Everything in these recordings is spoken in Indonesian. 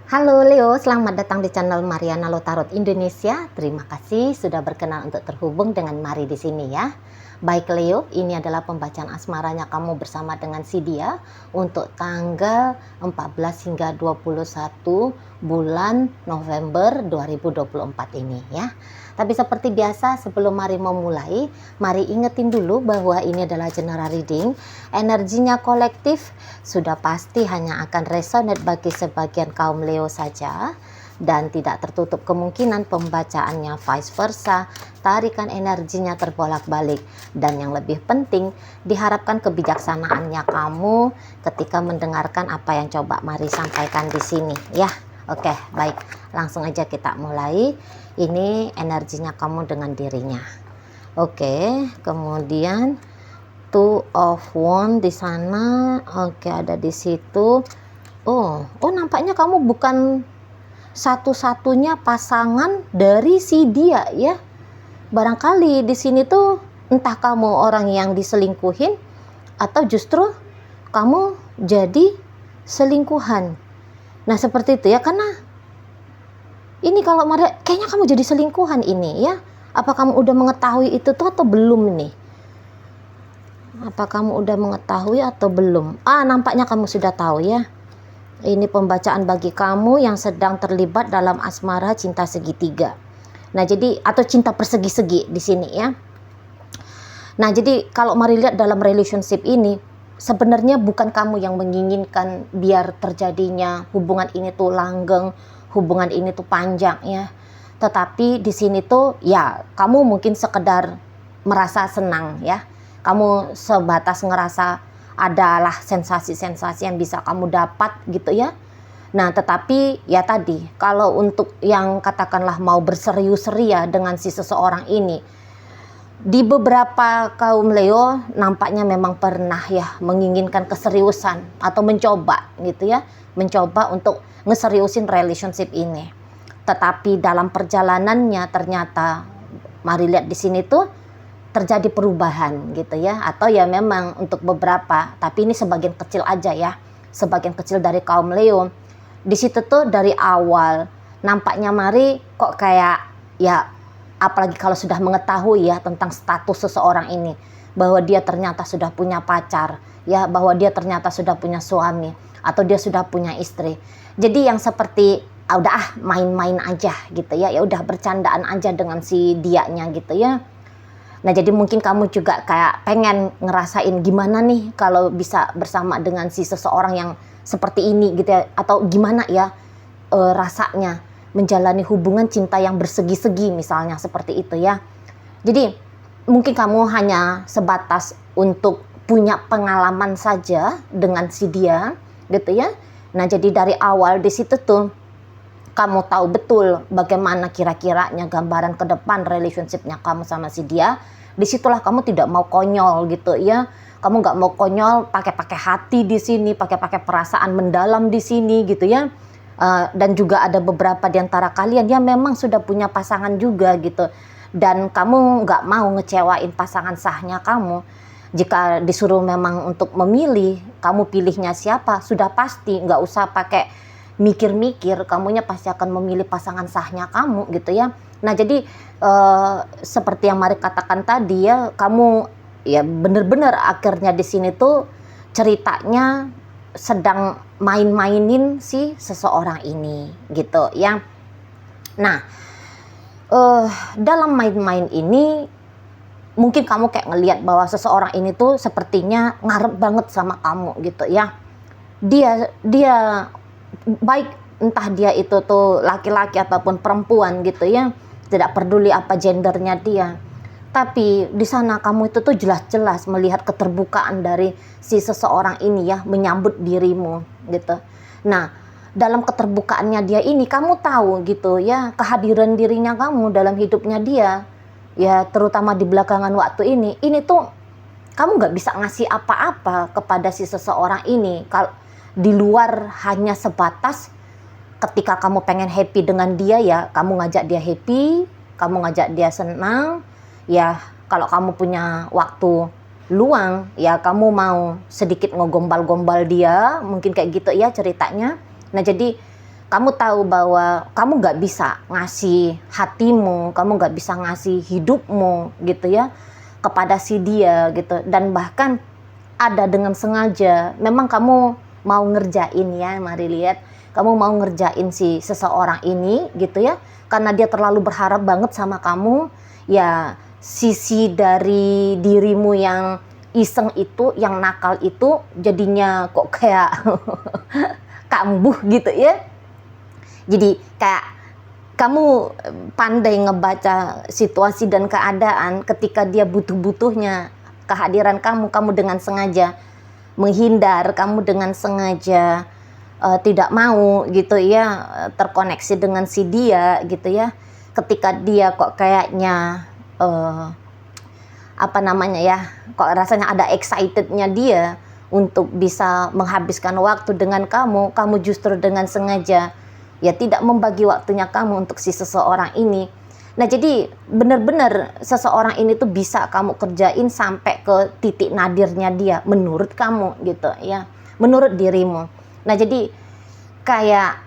Halo Leo, selamat datang di channel Mariana Lotarot Indonesia. Terima kasih sudah berkenan untuk terhubung dengan Mari di sini ya. Baik Leo, ini adalah pembacaan asmaranya kamu bersama dengan si dia untuk tanggal 14 hingga 21 bulan November 2024 ini ya. Tapi seperti biasa sebelum Mari memulai, mari ingetin dulu bahwa ini adalah general reading. Energinya kolektif sudah pasti hanya akan resonate bagi sebagian kaum Leo saja dan tidak tertutup kemungkinan pembacaannya vice versa, tarikan energinya terbolak-balik. Dan yang lebih penting, diharapkan kebijaksanaannya kamu ketika mendengarkan apa yang coba Mari sampaikan di sini ya. Oke, baik. Langsung aja kita mulai. Ini energinya kamu dengan dirinya. Oke, kemudian Two of Wands di sana. Oke, ada di situ. Oh, nampaknya kamu bukan satu-satunya pasangan dari si dia ya. Barangkali di sini tuh entah kamu orang yang diselingkuhin atau justru kamu jadi selingkuhan. Nah, seperti itu ya, karena ini kalau kayaknya kamu jadi selingkuhan ini ya. Apa kamu udah mengetahui itu tuh atau belum nih? Apa kamu udah mengetahui atau belum? Nampaknya kamu sudah tahu ya. Ini pembacaan bagi kamu yang sedang terlibat dalam asmara cinta segitiga. Nah, jadi atau cinta persegi-segi di sini ya. Nah, jadi kalau Mari lihat dalam relationship ini, sebenarnya bukan kamu yang menginginkan biar terjadinya hubungan ini tuh langgeng, hubungan ini tuh panjang ya. Tetapi di sini tuh ya kamu mungkin sekedar merasa senang ya. Kamu sebatas ngerasa adalah sensasi-sensasi yang bisa kamu dapat gitu ya. Nah, tetapi ya tadi, kalau untuk yang katakanlah mau berserius-seria dengan si seseorang ini, di beberapa kaum Leo nampaknya memang pernah ya menginginkan keseriusan atau mencoba gitu ya, mencoba untuk ngeseriusin relationship ini. Tetapi dalam perjalanannya ternyata Mari lihat di sini tuh terjadi perubahan gitu ya, atau ya memang untuk beberapa, tapi ini sebagian kecil aja ya, sebagian kecil dari kaum Leo. Di situ tuh dari awal nampaknya Mari kok kayak ya, apalagi kalau sudah mengetahui ya tentang status seseorang ini, bahwa dia ternyata sudah punya pacar ya, bahwa dia ternyata sudah punya suami atau dia sudah punya istri. Jadi yang seperti udah main-main aja gitu ya, ya udah bercandaan aja dengan si dianya gitu ya. Nah, jadi mungkin kamu juga kayak pengen ngerasain gimana nih kalau bisa bersama dengan si seseorang yang seperti ini gitu ya, atau gimana ya rasanya menjalani hubungan cinta yang bersegi-segi misalnya seperti itu ya. Jadi mungkin kamu hanya sebatas untuk punya pengalaman saja dengan si dia gitu ya. Nah, jadi dari awal di situ tuh kamu tahu betul bagaimana kira-kiranya gambaran ke depan relationshipnya kamu sama si dia. Disitulah kamu tidak mau konyol gitu ya. Kamu nggak mau konyol pakai hati di sini, pakai perasaan mendalam di sini gitu ya. Dan juga ada beberapa di antara kalian yang memang sudah punya pasangan juga gitu. Dan kamu nggak mau ngecewain pasangan sahnya kamu. Jika disuruh memang untuk memilih, kamu pilihnya siapa, sudah pasti nggak usah pakai mikir-mikir, kamunya pasti akan memilih pasangan sahnya kamu gitu ya. Nah, jadi seperti yang Mari katakan tadi ya, kamu ya bener-bener akhirnya di sini tuh ceritanya sedang main-mainin si seseorang ini gitu ya. Nah, dalam main-main ini mungkin kamu kayak ngelihat bahwa seseorang ini tuh sepertinya ngarep banget sama kamu gitu ya. Dia baik entah dia itu tuh laki-laki ataupun perempuan gitu ya, tidak peduli apa gendernya dia, tapi di sana kamu itu tuh jelas-jelas melihat keterbukaan dari si seseorang ini ya, menyambut dirimu gitu. Nah, dalam keterbukaannya dia ini kamu tahu gitu ya, kehadiran dirinya kamu dalam hidupnya dia ya, terutama di belakangan waktu ini tuh kamu nggak bisa ngasih apa-apa kepada si seseorang ini kalau di luar hanya sebatas ketika kamu pengen happy dengan dia ya, kamu ngajak dia happy, kamu ngajak dia senang ya. Kalau kamu punya waktu luang ya, kamu mau sedikit ngegombal-gombal dia, mungkin kayak gitu ya ceritanya. Nah, jadi kamu tahu bahwa kamu nggak bisa ngasih hatimu, kamu nggak bisa ngasih hidupmu gitu ya kepada si dia gitu, dan bahkan ada dengan sengaja memang kamu mau ngerjain ya, mari lihat, kamu mau ngerjain si seseorang ini gitu ya, karena dia terlalu berharap banget sama kamu ya. Sisi dari dirimu yang iseng itu, yang nakal itu jadinya kok kayak kambuh gitu ya. Jadi kayak kamu pandai ngebaca situasi dan keadaan ketika dia butuh-butuhnya kehadiran kamu, kamu dengan sengaja menghindar, kamu dengan sengaja tidak mau gitu ya terkoneksi dengan si dia gitu ya. Ketika dia kok kayaknya apa namanya ya, kok rasanya ada excitednya dia untuk bisa menghabiskan waktu dengan kamu, kamu justru dengan sengaja ya tidak membagi waktunya kamu untuk si seseorang ini. Nah jadi benar-benar seseorang ini tuh bisa kamu kerjain sampai ke titik nadirnya dia menurut kamu gitu ya, menurut dirimu. Nah jadi kayak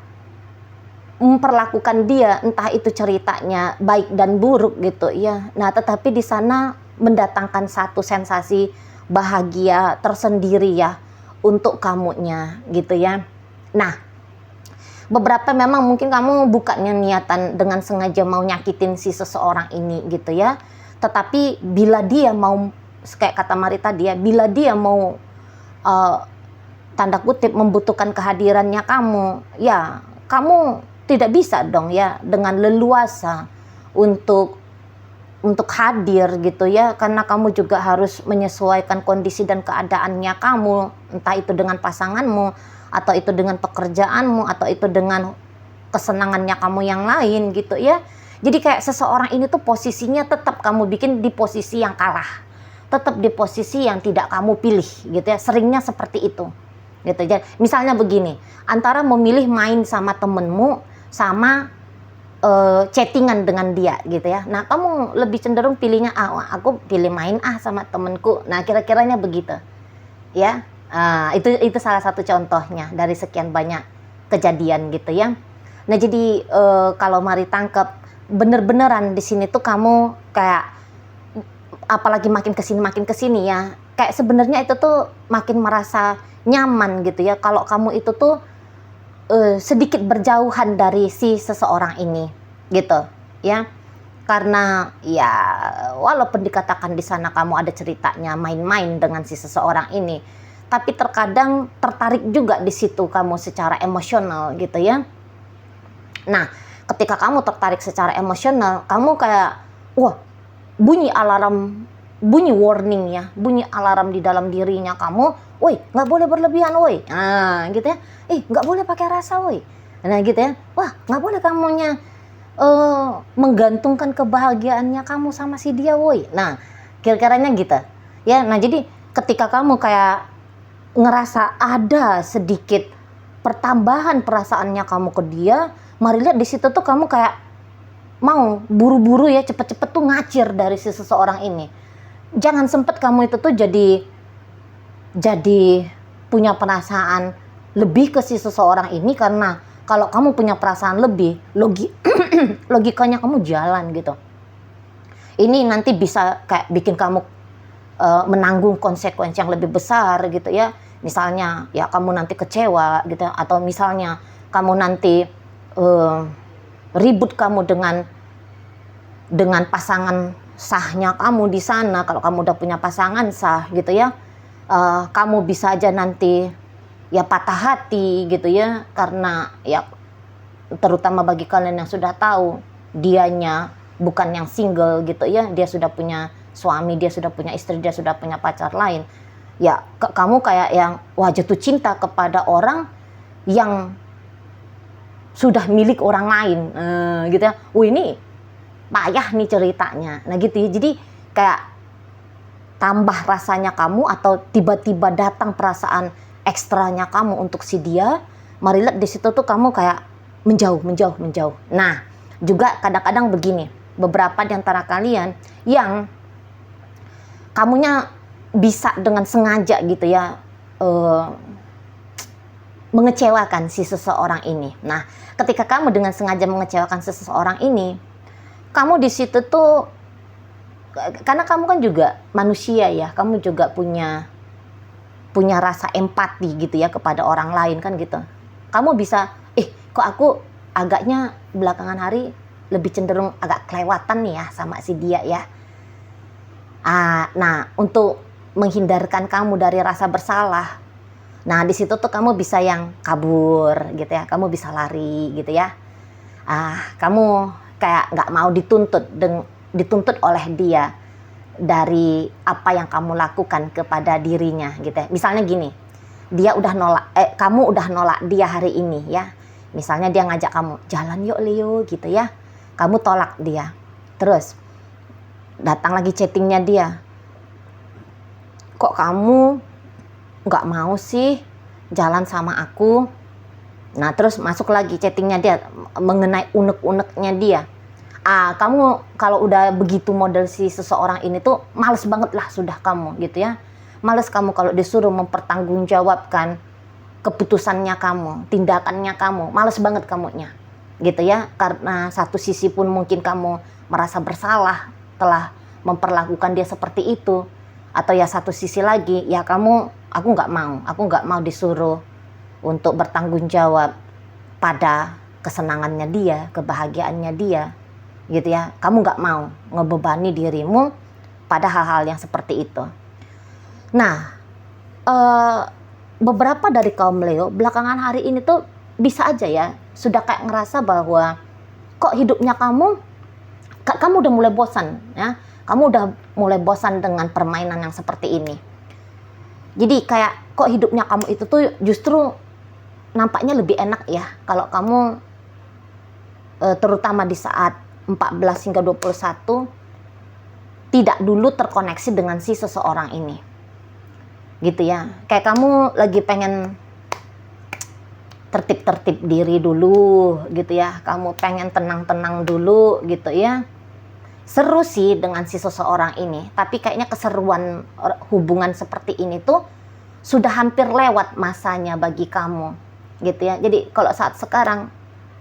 memperlakukan dia, entah itu ceritanya baik dan buruk gitu ya. Nah tetapi di sana mendatangkan satu sensasi bahagia tersendiri ya untuk kamunya gitu ya. Nah beberapa memang mungkin kamu bukannya niatan dengan sengaja mau nyakitin si seseorang ini gitu ya, tetapi bila dia mau, kayak kata Mari tadi ya, bila dia mau tanda kutip membutuhkan kehadirannya kamu, ya kamu tidak bisa dong ya dengan leluasa untuk hadir gitu ya, karena kamu juga harus menyesuaikan kondisi dan keadaannya kamu, entah itu dengan pasanganmu, atau itu dengan pekerjaanmu, atau itu dengan kesenangannya kamu yang lain gitu ya. Jadi kayak seseorang ini tuh posisinya tetap kamu bikin di posisi yang kalah, tetap di posisi yang tidak kamu pilih gitu ya, seringnya seperti itu gitu. Jadi misalnya begini, antara memilih main sama temenmu sama chattingan dengan dia gitu ya. Nah kamu lebih cenderung pilihnya aku pilih main sama temenku. Nah kira-kiranya begitu ya. Itu salah satu contohnya dari sekian banyak kejadian gitu ya. Nah jadi kalau Mari tangkap bener-beneran di sini tuh kamu kayak apalagi makin kesini ya, kayak sebenarnya itu tuh makin merasa nyaman gitu ya kalau kamu itu tuh sedikit berjauhan dari si seseorang ini gitu ya, karena ya walaupun dikatakan di sana kamu ada ceritanya main-main dengan si seseorang ini, tapi terkadang tertarik juga di situ kamu secara emosional gitu ya. Nah ketika kamu tertarik secara emosional, kamu kayak wah bunyi alarm, bunyi warning ya, bunyi alarm di dalam dirinya kamu, woi nggak boleh berlebihan woi, gitu ya, nggak boleh pakai rasa woi, nah gitu ya, wah nggak boleh kamunya menggantungkan kebahagiaannya kamu sama si dia woi, nah kira-kiranya gitu ya. Nah jadi ketika kamu kayak ngerasa ada sedikit pertambahan perasaannya kamu ke dia, Mari lihat di situ tuh kamu kayak mau buru-buru ya cepet-cepet tuh ngacir dari si seseorang ini. Jangan sempet kamu itu tuh jadi punya perasaan lebih ke si seseorang ini, karena kalau kamu punya perasaan lebih, logikanya kamu jalan gitu. Ini nanti bisa kayak bikin kamu menanggung konsekuensi yang lebih besar gitu ya. Misalnya ya kamu nanti kecewa gitu, atau misalnya kamu nanti ribut kamu dengan pasangan sahnya kamu di sana. Kalau kamu udah punya pasangan sah gitu ya, kamu bisa aja nanti ya patah hati gitu ya, karena ya terutama bagi kalian yang sudah tahu dianya bukan yang single gitu ya, dia sudah punya suami, dia sudah punya istri, dia sudah punya pacar lain ya, kamu kayak yang wah jatuh cinta kepada orang yang sudah milik orang lain gitu ya. Ini payah nih ceritanya. Nah gitu ya. Jadi kayak tambah rasanya kamu, atau tiba-tiba datang perasaan ekstranya kamu untuk si dia. Mari lihat di situ tuh kamu kayak menjauh. Nah juga kadang-kadang begini, beberapa di antara kalian yang kamunya bisa dengan sengaja gitu ya mengecewakan si seseorang ini. Nah, ketika kamu dengan sengaja mengecewakan seseorang ini, kamu di situ tuh, karena kamu kan juga manusia ya, kamu juga punya rasa empati gitu ya kepada orang lain kan gitu. Kamu bisa, kok aku agaknya belakangan hari lebih cenderung agak kelewatan nih ya sama si dia ya. Nah, untuk menghindarkan kamu dari rasa bersalah, nah di situ tuh kamu bisa yang kabur gitu ya, kamu bisa lari gitu ya. Kamu kayak nggak mau dituntut oleh dia dari apa yang kamu lakukan kepada dirinya gitu ya. Misalnya gini, kamu udah nolak dia hari ini ya. Misalnya dia ngajak kamu, jalan yuk Leo gitu ya. Kamu tolak dia. Terus datang lagi chattingnya dia. Kok kamu nggak mau sih jalan sama aku? Nah terus masuk lagi chattingnya dia mengenai unek-uneknya dia. Kamu kalau udah begitu model si seseorang ini tuh males banget lah sudah kamu gitu ya. Males kamu kalau disuruh mempertanggungjawabkan keputusannya kamu, tindakannya kamu, males banget kamunya gitu ya. Karena satu sisi pun mungkin kamu merasa bersalah telah memperlakukan dia seperti itu, atau ya satu sisi lagi ya aku nggak mau disuruh untuk bertanggung jawab pada kesenangannya dia, kebahagiaannya dia gitu ya. Kamu nggak mau ngebebani dirimu pada hal-hal yang seperti itu. Nah, beberapa dari kaum Leo belakangan hari ini tuh bisa aja ya sudah kayak ngerasa bahwa kok hidupnya kamu udah mulai bosan ya. Kamu udah mulai bosan dengan permainan yang seperti ini. Jadi kayak kok hidupnya kamu itu tuh justru nampaknya lebih enak ya kalau kamu terutama di saat 14 hingga 21 tidak dulu terkoneksi dengan si seseorang ini gitu ya. Kayak kamu lagi pengen tertib diri dulu gitu ya, kamu pengen tenang dulu gitu ya. Seru sih dengan si seseorang ini, tapi kayaknya keseruan hubungan seperti ini tuh sudah hampir lewat masanya bagi kamu gitu ya. Jadi kalau saat sekarang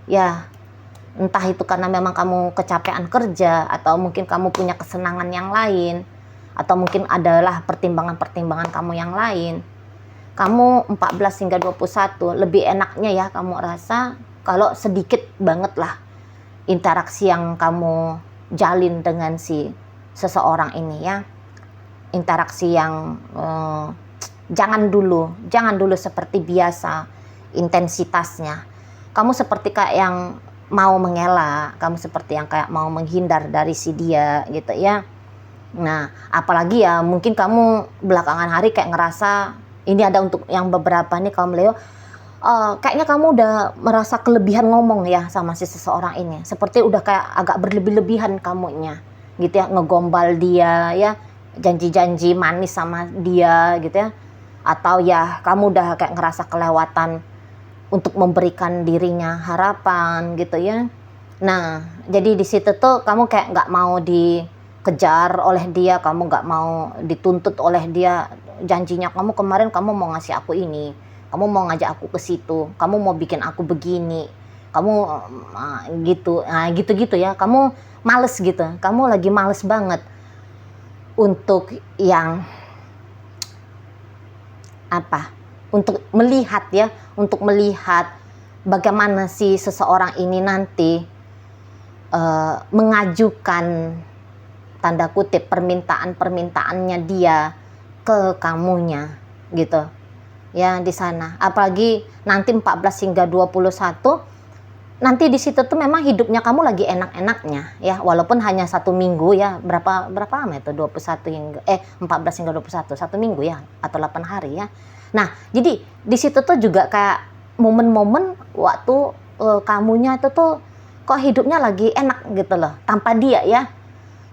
ya entah itu karena memang kamu kecapean kerja, atau mungkin kamu punya kesenangan yang lain, atau mungkin adalah pertimbangan-pertimbangan kamu yang lain. Kamu 14 hingga 21 lebih enaknya ya kamu rasa kalau sedikit banget lah interaksi yang kamu jalin dengan si seseorang ini ya. Interaksi yang jangan dulu seperti biasa intensitasnya. Kamu seperti kayak yang mau mengelak, kamu seperti yang kayak mau menghindar dari si dia gitu ya. Nah, apalagi ya mungkin kamu belakangan hari kayak ngerasa, ini ada untuk yang beberapa nih kaum Leo, kayaknya kamu udah merasa kelebihan ngomong ya sama si seseorang ini. Seperti udah kayak agak berlebih-lebihan kamunya gitu ya, ngegombal dia ya, janji-janji manis sama dia gitu ya. Atau ya kamu udah kayak ngerasa kelewatan untuk memberikan dirinya harapan gitu ya. Nah, jadi di situ tuh kamu kayak nggak mau dikejar oleh dia, kamu nggak mau dituntut oleh dia. Janjinya kamu kemarin, kamu mau ngasih aku ini, kamu mau ngajak aku ke situ, kamu mau bikin aku begini, kamu gitu, gitu ya. Kamu males gitu, kamu lagi males banget untuk yang untuk melihat bagaimana si seseorang ini nanti mengajukan tanda kutip permintaannya dia ke kamunya gitu ya di sana. Apalagi nanti 14 hingga 21 nanti di situ tuh memang hidupnya kamu lagi enak-enaknya ya, walaupun hanya 1 minggu ya. Berapa lama itu 14 hingga 21, 1 minggu ya, atau 8 hari ya. Nah, jadi di situ tuh juga kayak momen-momen waktu kamunya itu tuh kok hidupnya lagi enak gitu loh, tanpa dia ya.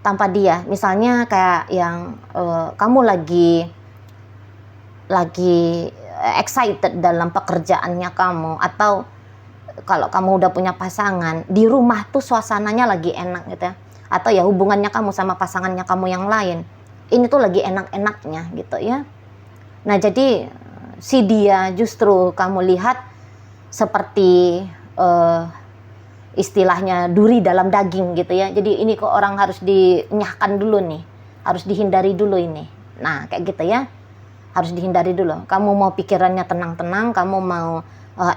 Tanpa dia, misalnya kayak yang kamu lagi excited dalam pekerjaannya kamu, atau kalau kamu udah punya pasangan, di rumah tuh suasananya lagi enak gitu ya. Atau ya hubungannya kamu sama pasangannya kamu yang lain, ini tuh lagi enak-enaknya gitu ya. Nah jadi si dia justru kamu lihat seperti istilahnya duri dalam daging gitu ya. Jadi ini kok orang harus dinyahkan dulu nih, harus dihindari dulu ini. Nah kayak gitu ya, harus dihindari dulu. Kamu mau pikirannya tenang-tenang, kamu mau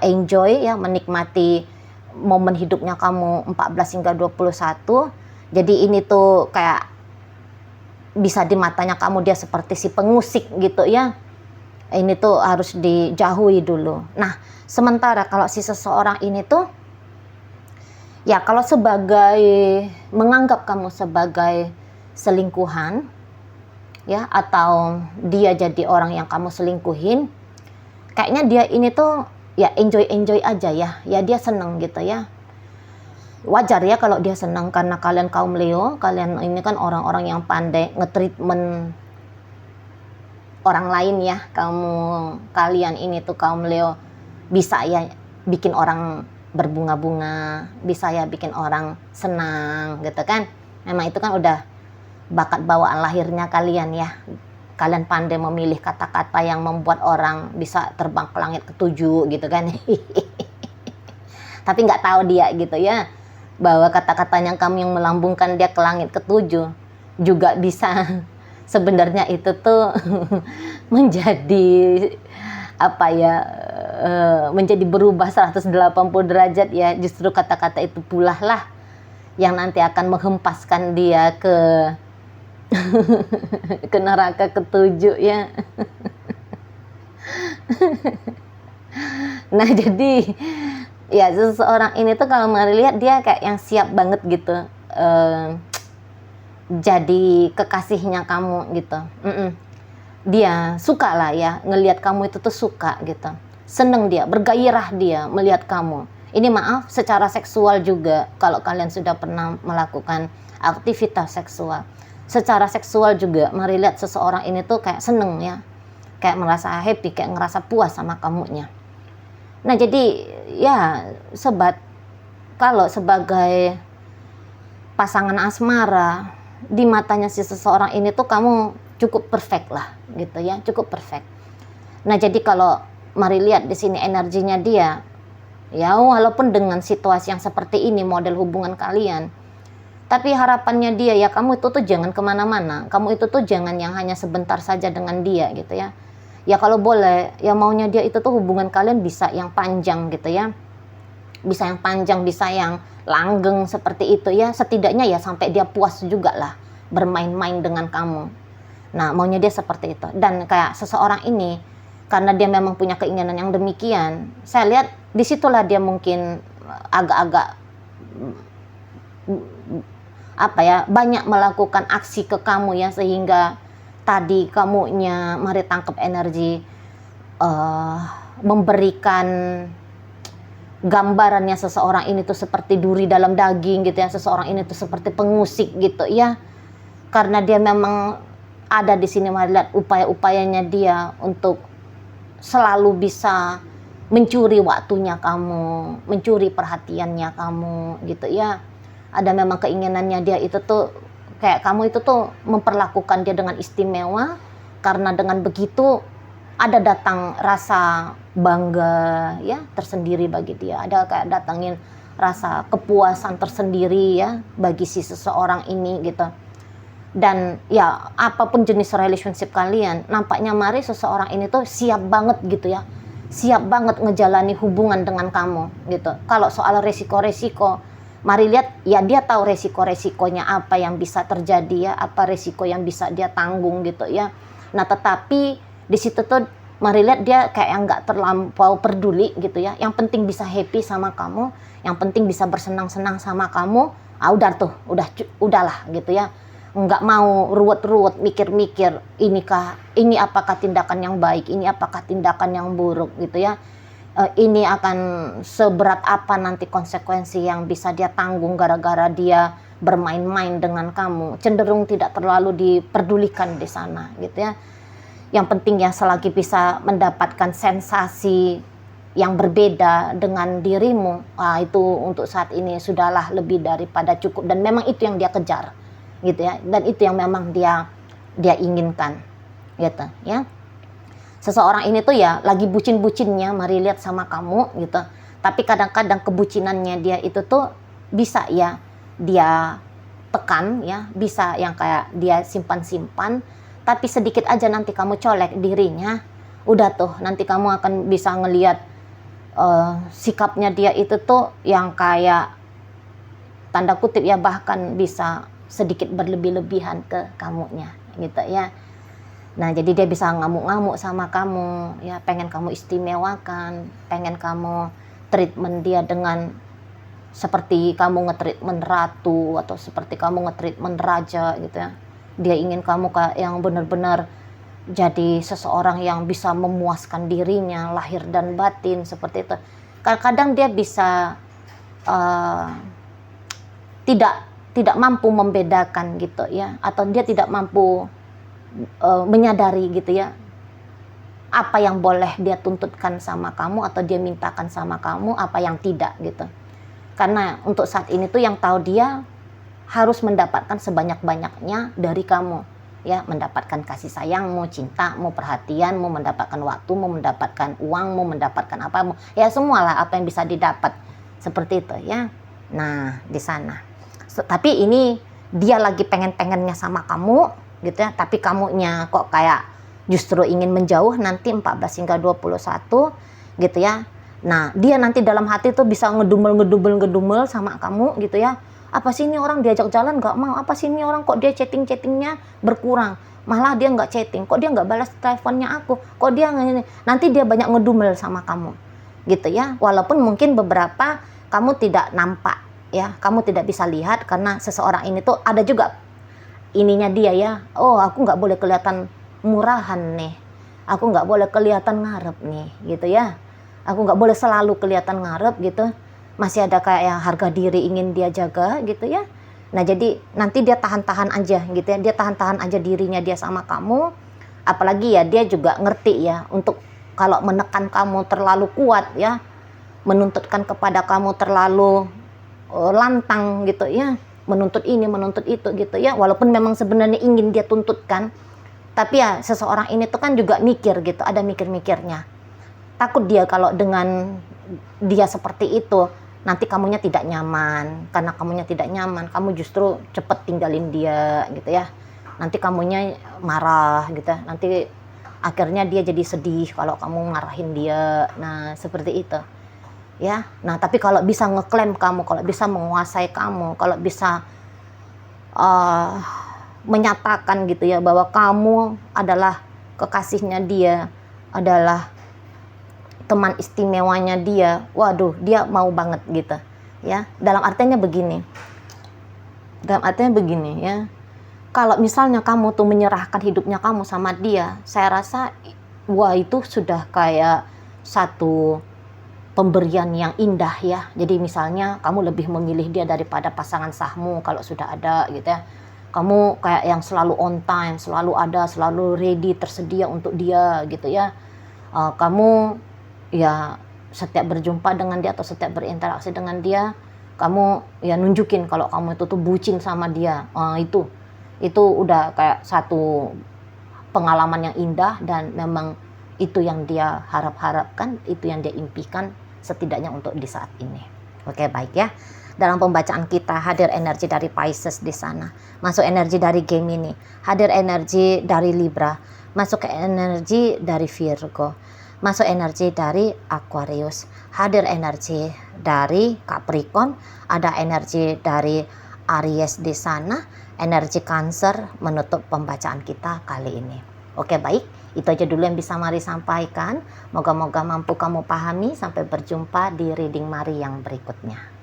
enjoy ya, menikmati momen hidupnya kamu 14 hingga 21. Jadi ini tuh kayak bisa di matanya kamu dia seperti si pengusik gitu ya. Ini tuh harus dijauhi dulu. Nah, sementara kalau si seseorang ini tuh ya kalau sebagai menganggap kamu sebagai selingkuhan ya, atau dia jadi orang yang kamu selingkuhin, kayaknya dia ini tuh ya enjoy aja ya. Ya dia seneng gitu ya. Wajar ya kalau dia senang, karena kalian kaum Leo, kalian ini kan orang-orang yang pandai nge-treatment orang lain ya. Kalian ini tuh kaum Leo bisa ya bikin orang berbunga-bunga, bisa ya bikin orang senang gitu kan. Memang itu kan udah bakat bawaan lahirnya kalian ya. Kalian pandai memilih kata-kata yang membuat orang bisa terbang ke langit ketujuh gitu kan. Tapi nggak tahu dia gitu ya, bahwa kata-katanya kamu yang melambungkan dia ke langit ketujuh juga bisa sebenarnya itu tuh menjadi apa ya, menjadi berubah 180 derajat ya. Justru kata-kata itu pula lah yang nanti akan menghempaskan dia ke ke neraka ketujuh ya. Nah jadi ya seseorang ini tuh kalau Mari lihat dia kayak yang siap banget gitu jadi kekasihnya kamu gitu. Dia suka lah ya ngelihat kamu itu tuh, suka gitu, seneng dia, bergairah dia melihat kamu. Ini maaf secara seksual juga, kalau kalian sudah pernah melakukan aktivitas seksual, secara seksual juga Mari lihat seseorang ini tuh kayak seneng ya, kayak merasa happy, kayak ngerasa puas sama kamunya. Nah jadi ya sobat, kalau sebagai pasangan asmara di matanya si seseorang ini tuh kamu cukup perfect lah gitu ya, cukup perfect. Nah jadi kalau Mari lihat di sini energinya dia ya, walaupun dengan situasi yang seperti ini model hubungan kalian, tapi harapannya dia ya kamu itu tuh jangan kemana-mana, kamu itu tuh jangan yang hanya sebentar saja dengan dia gitu ya. Ya kalau boleh, ya maunya dia itu tuh hubungan kalian bisa yang panjang gitu ya. Bisa yang panjang, bisa yang langgeng seperti itu ya. Setidaknya ya sampai dia puas juga lah bermain-main dengan kamu. Nah maunya dia seperti itu. Dan kayak seseorang ini, karena dia memang punya keinginan yang demikian, saya lihat disitulah dia mungkin agak-agak apa ya, banyak melakukan aksi ke kamu ya, sehingga tadi kamunya Mari tangkap energi memberikan gambarannya seseorang ini tuh seperti duri dalam daging gitu ya, seseorang ini tuh seperti pengusik gitu ya, karena dia memang ada di sini. Mari lihat upaya-upayanya dia untuk selalu bisa mencuri waktunya kamu, mencuri perhatiannya kamu gitu ya. Ada memang keinginannya dia itu tuh kayak kamu itu tuh memperlakukan dia dengan istimewa, karena dengan begitu ada datang rasa bangga ya tersendiri bagi dia, ada kayak datangin rasa kepuasan tersendiri ya bagi si seseorang ini gitu. Dan ya apapun jenis relationship kalian, nampaknya Mari seseorang ini tuh siap banget gitu ya, siap banget ngejalani hubungan dengan kamu gitu. Kalau soal resiko-resiko, Mari lihat ya dia tahu resiko-resikonya apa yang bisa terjadi ya, apa resiko yang bisa dia tanggung gitu ya. Nah tetapi di situ tuh Mari lihat dia kayak yang nggak terlampau peduli gitu ya. Yang penting bisa happy sama kamu, yang penting bisa bersenang-senang sama kamu. Udah tuh, udahlah gitu ya. Nggak mau ruwet-ruwet mikir-mikir ini apakah tindakan yang baik, ini apakah tindakan yang buruk gitu ya. Ini akan seberat apa nanti konsekuensi yang bisa dia tanggung gara-gara dia bermain-main dengan kamu. Cenderung tidak terlalu diperdulikan di sana gitu ya. Yang penting ya selagi bisa mendapatkan sensasi yang berbeda dengan dirimu, itu untuk saat ini sudahlah lebih daripada cukup, dan memang itu yang dia kejar gitu ya, dan itu yang memang dia inginkan gitu ya. Seseorang ini tuh ya lagi bucin-bucinnya Mari lihat sama kamu gitu, Tapi kadang-kadang kebucinannya dia itu tuh bisa ya dia tekan ya, bisa yang kayak dia simpan-simpan, tapi sedikit aja nanti kamu colek dirinya, udah tuh nanti kamu akan bisa ngelihat sikapnya dia itu tuh yang kayak tanda kutip ya, bahkan bisa sedikit berlebih-lebihan ke kamunya gitu ya. Nah, jadi dia bisa ngamuk-ngamuk sama kamu, ya pengen kamu istimewakan, pengen kamu treatment dia dengan seperti kamu nge-treatment ratu atau seperti kamu nge-treatment raja gitu ya. Dia ingin kamu kayak yang benar-benar jadi seseorang yang bisa memuaskan dirinya, lahir dan batin seperti itu. Kadang-kadang dia bisa tidak mampu membedakan gitu ya, atau dia tidak mampu menyadari gitu ya apa yang boleh dia tuntutkan sama kamu atau dia mintakan sama kamu, apa yang tidak gitu. Karena untuk saat ini tuh yang tahu dia harus mendapatkan sebanyak-banyaknya dari kamu ya, mendapatkan kasih sayangmu, cintamu, perhatianmu, mendapatkan waktumu, mendapatkan uangmu, mendapatkan apamu ya, semualah apa yang bisa didapat seperti itu ya. Nah di sana tapi ini dia lagi pengen-pengennya sama kamu gitu ya, tapi kamunya kok kayak justru ingin menjauh nanti 14 hingga 21 gitu ya. Nah dia nanti dalam hati tuh bisa ngedumel sama kamu gitu ya. Apa sih ini orang diajak jalan gak mau, apa sih ini orang kok dia chattingnya berkurang, malah dia nggak chatting, kok dia nggak balas teleponnya aku, kok dia nanti dia banyak ngedumel sama kamu gitu ya. Walaupun mungkin beberapa kamu tidak nampak ya, kamu tidak bisa lihat karena seseorang ini tuh ada juga ininya dia ya. Oh aku nggak boleh kelihatan murahan nih, aku nggak boleh kelihatan ngarep nih gitu ya, aku nggak boleh selalu kelihatan ngarep gitu, masih ada kayak yang harga diri ingin dia jaga gitu ya. Nah jadi nanti dia tahan-tahan aja gitu ya, dia tahan-tahan aja dirinya dia sama kamu. Apalagi ya dia juga ngerti ya untuk kalau menekan kamu terlalu kuat ya, menuntutkan kepada kamu terlalu lantang gitu ya, menuntut ini menuntut itu gitu ya, walaupun memang sebenarnya ingin dia tuntutkan, tapi ya seseorang ini tuh kan juga mikir gitu, ada mikir-mikirnya, takut dia kalau dengan dia seperti itu nanti kamunya tidak nyaman. Karena kamunya tidak nyaman, kamu justru cepet tinggalin dia gitu ya, nanti kamunya marah gitu ya, nanti akhirnya dia jadi sedih kalau kamu marahin dia. Nah seperti itu ya. Nah tapi kalau bisa ngeklaim kamu, kalau bisa menguasai kamu, kalau bisa menyatakan gitu ya bahwa kamu adalah kekasihnya dia, adalah teman istimewanya dia, waduh dia mau banget gitu ya. Dalam artinya begini ya, kalau misalnya kamu tuh menyerahkan hidupnya kamu sama dia, saya rasa wah itu sudah kayak satu pemberian yang indah ya. Jadi misalnya kamu lebih memilih dia daripada pasangan sahmu kalau sudah ada gitu ya. Kamu kayak yang selalu on time, selalu ada, selalu ready, tersedia untuk dia gitu ya. Kamu ya setiap berjumpa dengan dia atau setiap berinteraksi dengan dia, kamu ya nunjukin kalau kamu itu tuh bucin sama dia. Itu udah kayak satu pengalaman yang indah, dan memang itu yang dia harapkan, itu yang dia impikan setidaknya untuk di saat ini. Oke, baik ya. Dalam pembacaan kita hadir energi dari Pisces di sana, masuk energi dari Gemini, hadir energi dari Libra, masuk ke energi dari Virgo, masuk energi dari Aquarius, hadir energi dari Capricorn, ada energi dari Aries di sana, energi Cancer menutup pembacaan kita kali ini. Oke, baik. Itu aja dulu yang bisa Mari sampaikan. Moga-moga mampu kamu pahami. Sampai berjumpa di reading Mari yang berikutnya.